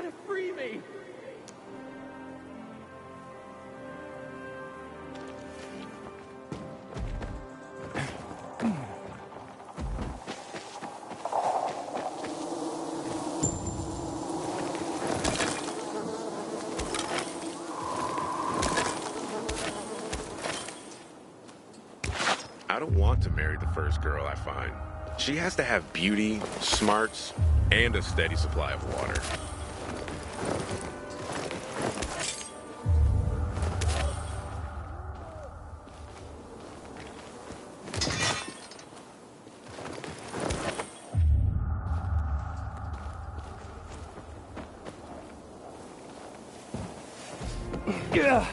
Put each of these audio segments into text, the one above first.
gotta free me! I don't want to marry the first girl I find. She has to have beauty, smarts, and a steady supply of water. Yeah.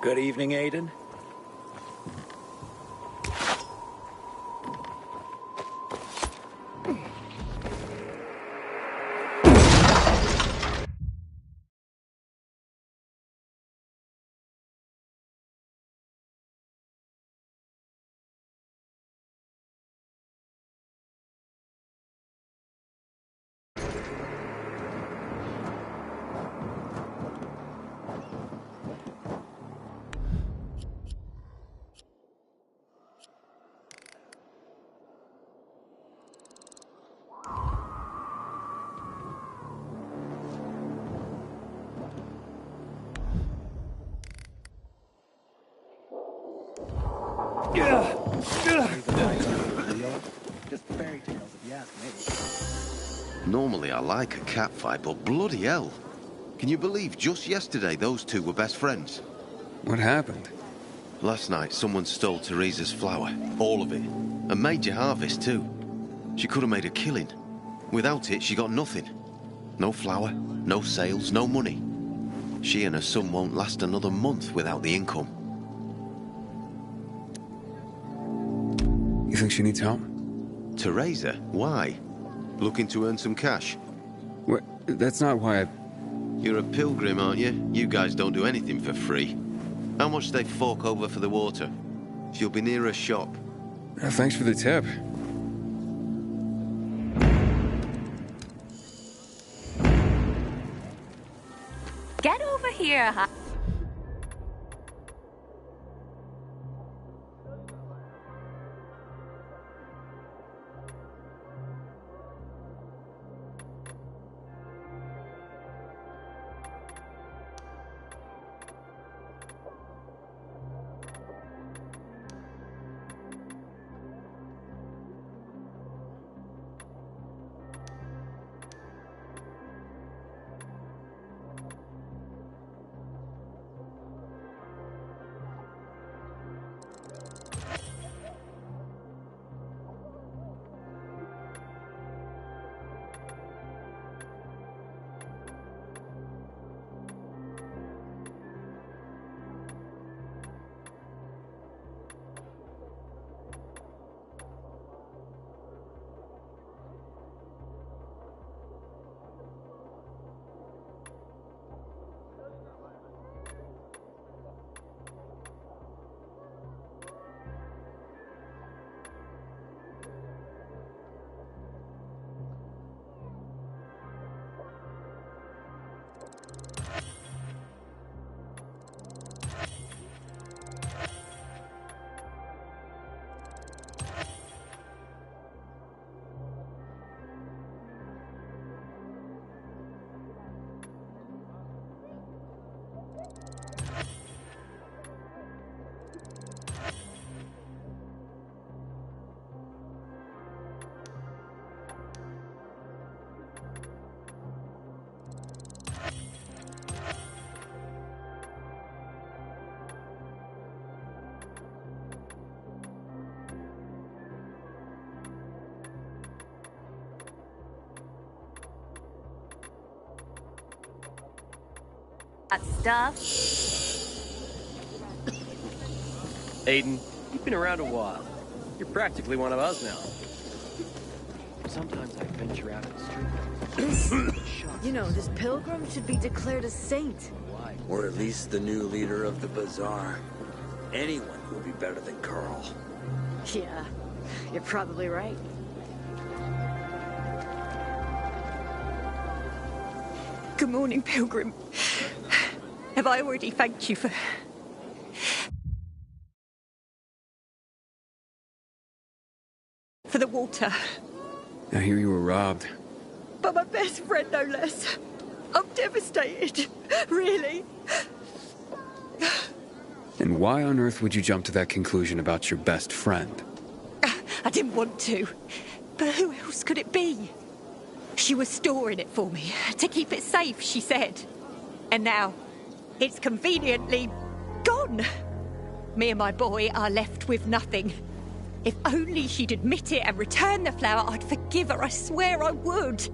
Good evening, Aiden. Just fairy tales, if you ask me. Normally I like a cat fight, but bloody hell. Can you believe just yesterday those two were best friends? What happened? Last night someone stole Teresa's flour, all of it, and major harvest too. She could have made a killing. Without it, she got nothing. No flour, no sales, no money. She and her son won't last another month without the income. You think she needs help? Teresa? Why? Looking to earn some cash? What? That's not why I... You're a pilgrim, aren't you? You guys don't do anything for free. How much do they fork over for the water? She'll be near a shop. Thanks for the tip. Get over here, huh? That stuff. Aiden, you've been around a while. You're practically one of us now. Sometimes I venture out in the street. You know, this pilgrim should be declared a saint. Why? Or at least the new leader of the bazaar. Anyone will be better than Carl. Yeah, you're probably right. Good morning, Pilgrim. Have I already thanked you for the water? I hear you were robbed. But my best friend, no less. I'm devastated. Really. And why on earth would you jump to that conclusion about your best friend? I didn't want to. But who else could it be? She was storing it for me, to keep it safe, she said. And now, it's conveniently gone. Me and my boy are left with nothing. If only she'd admit it and return the flower, I'd forgive her, I swear I would.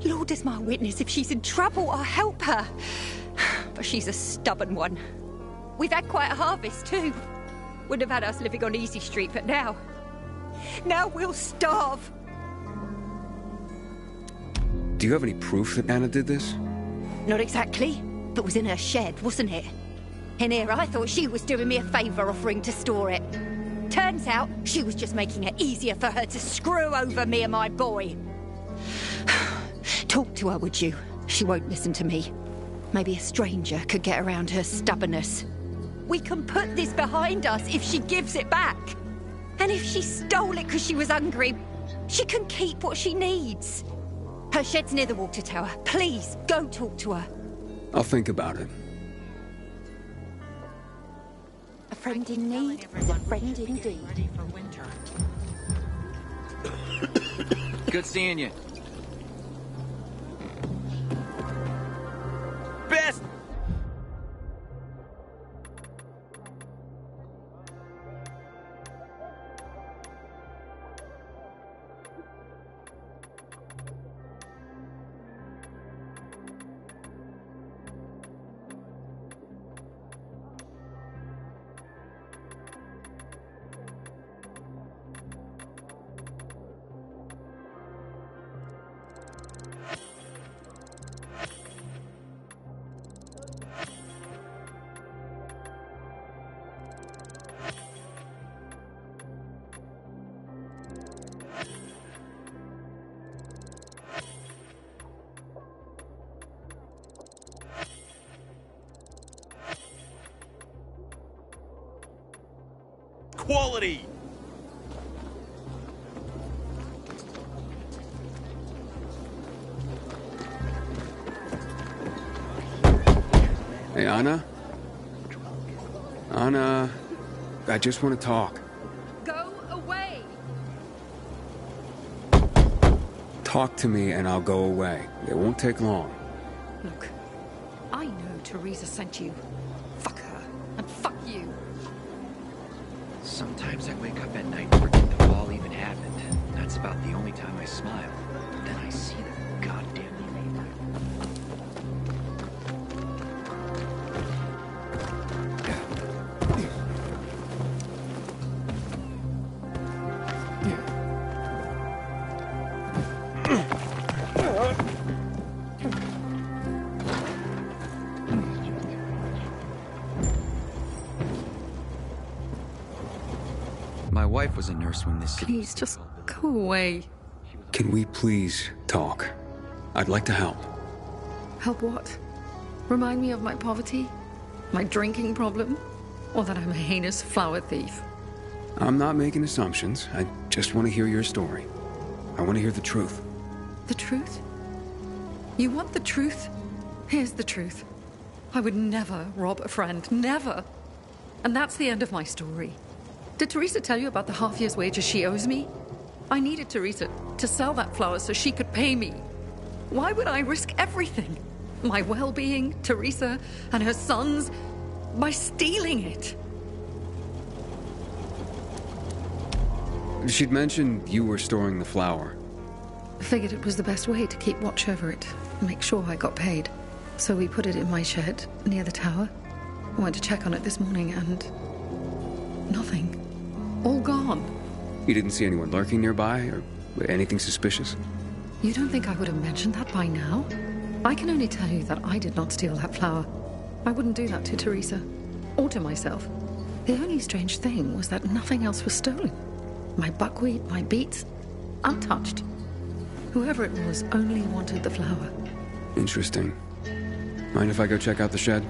Lord is my witness, if she's in trouble, I'll help her. But she's a stubborn one. We've had quite a harvest, too. Wouldn't have had us living on Easy Street, but now we'll starve. Do you have any proof that Anna did this? Not exactly, but was in her shed, wasn't it? And here I thought she was doing me a favour offering to store it. Turns out she was just making it easier for her to screw over me and my boy. Talk to her, would you? She won't listen to me. Maybe a stranger could get around her stubbornness. We can put this behind us if she gives it back. And if she stole it because she was hungry, she can keep what she needs. Her shed's near the water tower. Please, go talk to her. I'll think about it. A friend in need is a friend indeed. Good seeing you. Best! Quality! Hey, Anna? Anna, I just want to talk. Go away! Talk to me and I'll go away. It won't take long. Look, I know Teresa sent you. Fuck her, and fuck you. Sometimes I wake up at night and forget the wall even happened. That's about the only time I smile. Then I see the goddamn My wife was a nurse when this city... Please, just go away. Can we please talk? I'd like to help. Help what? Remind me of my poverty? My drinking problem? Or that I'm a heinous flower thief? I'm not making assumptions. I just want to hear your story. I want to hear the truth. The truth? You want the truth? Here's the truth. I would never rob a friend. Never. And that's the end of my story. Did Teresa tell you about the half year's wages she owes me? I needed Teresa to sell that flower so she could pay me. Why would I risk everything? My well-being, Teresa, and her sons, by stealing it? She'd mentioned you were storing the flower. I figured it was the best way to keep watch over it and make sure I got paid. So we put it in my shed near the tower. I went to check on it this morning and... nothing. All gone. You didn't see anyone lurking nearby or anything suspicious? You don't think I would have mentioned that by now? I can only tell you that I did not steal that flower. I wouldn't do that to Teresa. Or to myself. The only strange thing was that nothing else was stolen. My buckwheat, my beets, untouched. Whoever it was only wanted the flour. Interesting. Mind if I go check out the shed?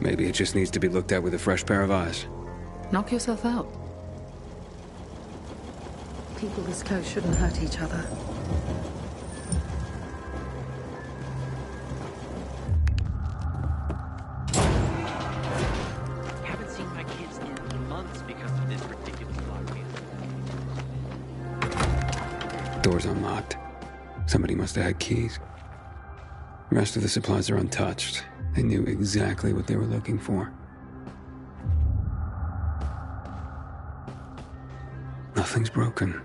Maybe it just needs to be looked at with a fresh pair of eyes. Knock yourself out. People this close shouldn't hurt each other. Haven't seen my kids in months because of this ridiculous lockdown. Door's unlocked. Somebody must have had keys. The rest of the supplies are untouched. They knew exactly what they were looking for. Nothing's broken.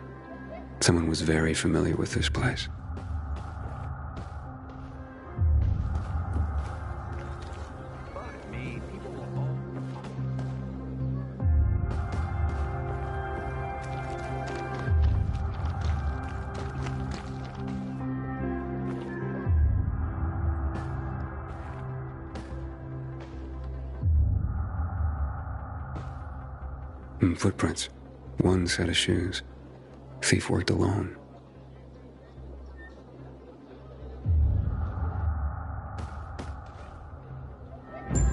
Someone was very familiar with this place. Footprints. One set of shoes. Thief worked alone.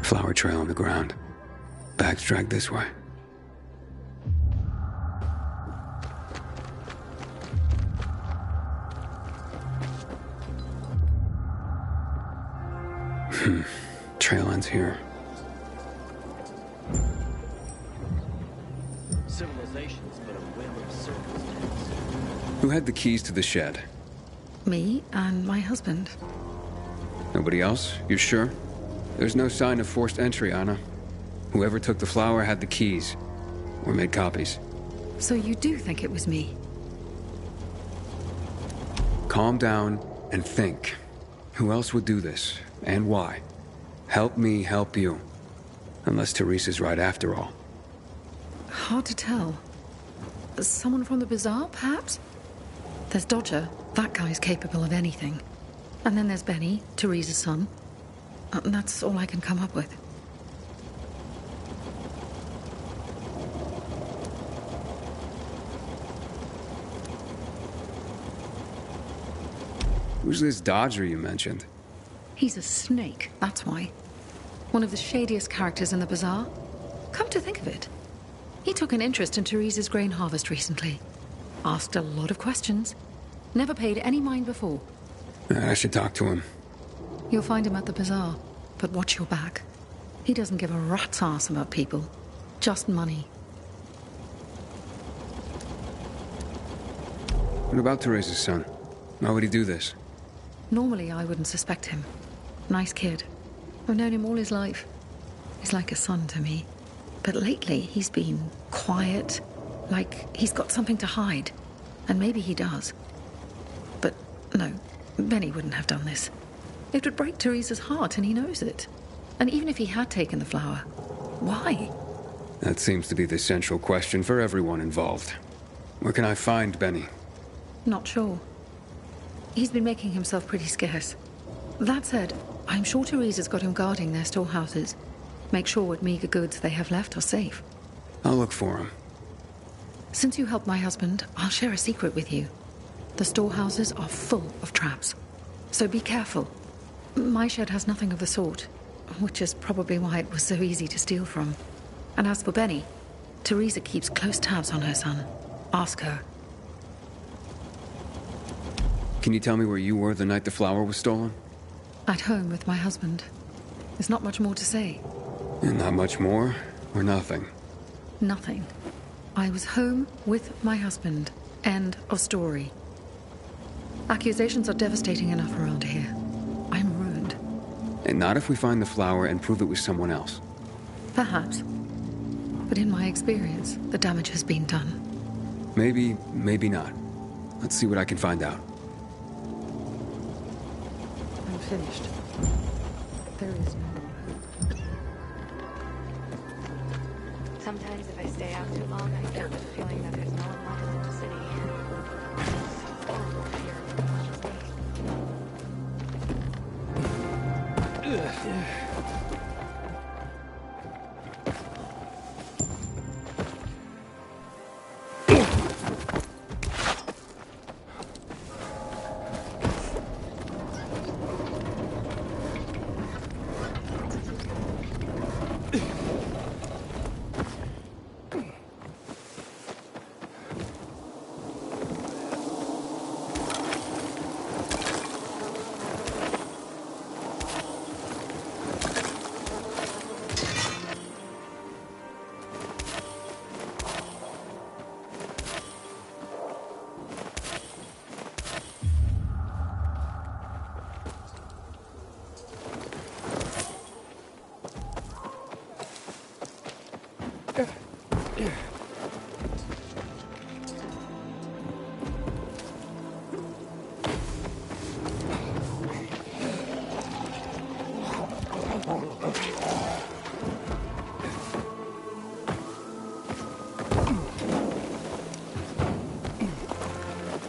Flower trail on the ground. Bags dragged this way. Trail ends here. Civilization's but a whim of circumstance. Who had the keys to the shed? Me and my husband. Nobody else? You sure? There's no sign of forced entry, Anna. Whoever took the flower had the keys. Or made copies. So you do think it was me? Calm down and think. Who else would do this? And why? Help me help you. Unless Teresa's right after all. Hard to tell. Someone from the bazaar, perhaps? There's Dodger. That guy's capable of anything. And then there's Benny, Teresa's son. And that's all I can come up with. Who's this Dodger you mentioned? He's a snake, that's why. One of the shadiest characters in the bazaar. Come to think of it. He took an interest in Teresa's grain harvest recently. Asked a lot of questions. Never paid any mind before. I should talk to him. You'll find him at the bazaar, but watch your back. He doesn't give a rat's ass about people. Just money. What about Teresa's son? Why would he do this? Normally, I wouldn't suspect him. Nice kid. I've known him all his life. He's like a son to me. But lately, he's been quiet, like he's got something to hide. And maybe he does. But no, Benny wouldn't have done this. It would break Teresa's heart, and he knows it. And even if he had taken the flower, why? That seems to be the central question for everyone involved. Where can I find Benny? Not sure. He's been making himself pretty scarce. That said, I'm sure Teresa's got him guarding their storehouses. Make sure what meager goods they have left are safe. I'll look for him. Since you helped my husband, I'll share a secret with you. The storehouses are full of traps. So be careful. My shed has nothing of the sort, which is probably why it was so easy to steal from. And as for Benny, Teresa keeps close tabs on her son. Ask her. Can you tell me where you were the night the flower was stolen? At home with my husband. There's not much more to say. And not much more, or nothing? Nothing. I was home with my husband. End of story. Accusations are devastating enough around here. I'm ruined. And not if we find the flower and prove it was someone else. Perhaps. But in my experience, the damage has been done. Maybe, maybe not. Let's see what I can find out. I'm finished. There is no more hope. Sometimes if I stay out too long, I get the feeling that there's no one left in the city. It's so horrible to hear about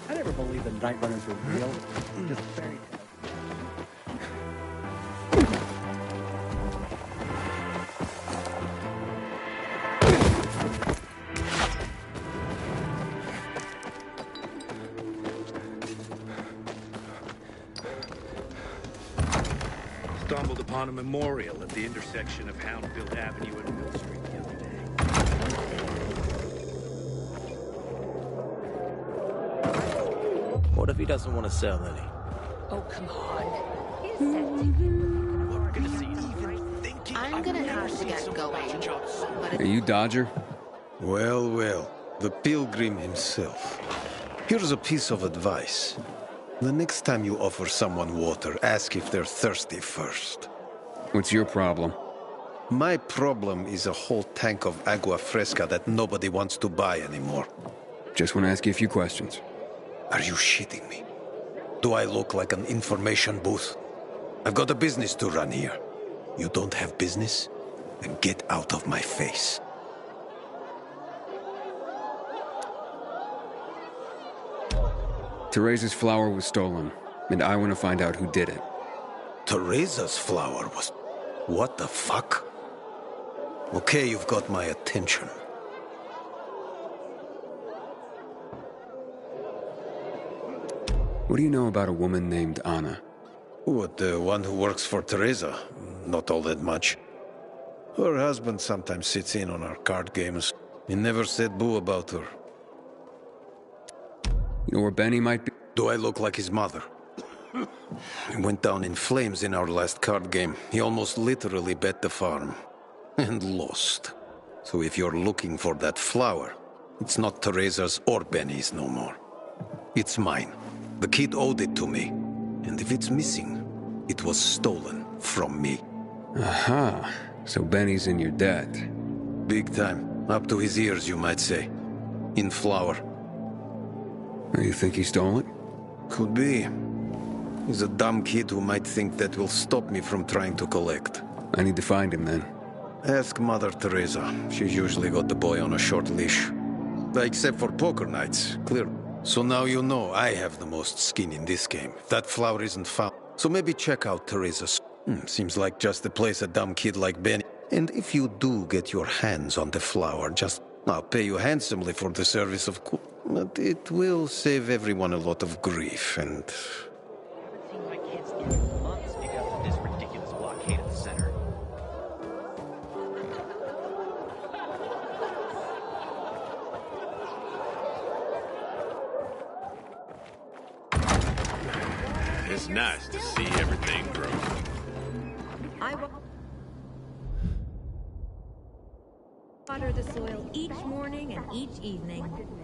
I never believed the Night Runners were real. Just fairy tales. Stumbled upon a memorial at the intersection of Houndfield Avenue and Mill Street the other day. What if he doesn't want to sell any? Oh, come on. I'm gonna have to get going. Are you Dodger? Well, well, the pilgrim himself. Here's a piece of advice. The next time you offer someone water, ask if they're thirsty first. What's your problem? My problem is a whole tank of agua fresca that nobody wants to buy anymore. Just want to ask you a few questions. Are you shitting me? Do I look like an information booth? I've got a business to run here. You don't have business? Then get out of my face. Teresa's flower was stolen, and I want to find out who did it. Teresa's flower was... What the fuck? Okay, you've got my attention. What do you know about a woman named Anna? What, the one who works for Teresa? Not all that much. Her husband sometimes sits in on our card games. He never said boo about her. You know where Benny might be? Do I look like his mother? He went down in flames in our last card game. He almost literally bet the farm. And lost. So if you're looking for that flower, it's not Teresa's or Benny's no more. It's mine. The kid owed it to me. And if it's missing, it was stolen from me. Aha. So Benny's in your debt. Big time. Up to his ears, you might say. In flour. You think he stole it? Could be. He's a dumb kid who might think that will stop me from trying to collect. I need to find him then. Ask Mother Teresa. She's usually got the boy on a short leash. Except for poker nights, clear. So now you know I have the most skin in this game. That flower isn't found. So maybe check out Teresa's. Seems like just the place a dumb kid like Benny. And if you do get your hands on the flower, I'll pay you handsomely for the service, of course. But it will save everyone a lot of grief and... I haven't seen my kids in months because of this ridiculous blockade at the center. It's nice to see everything grow. I water the soil each morning and each evening.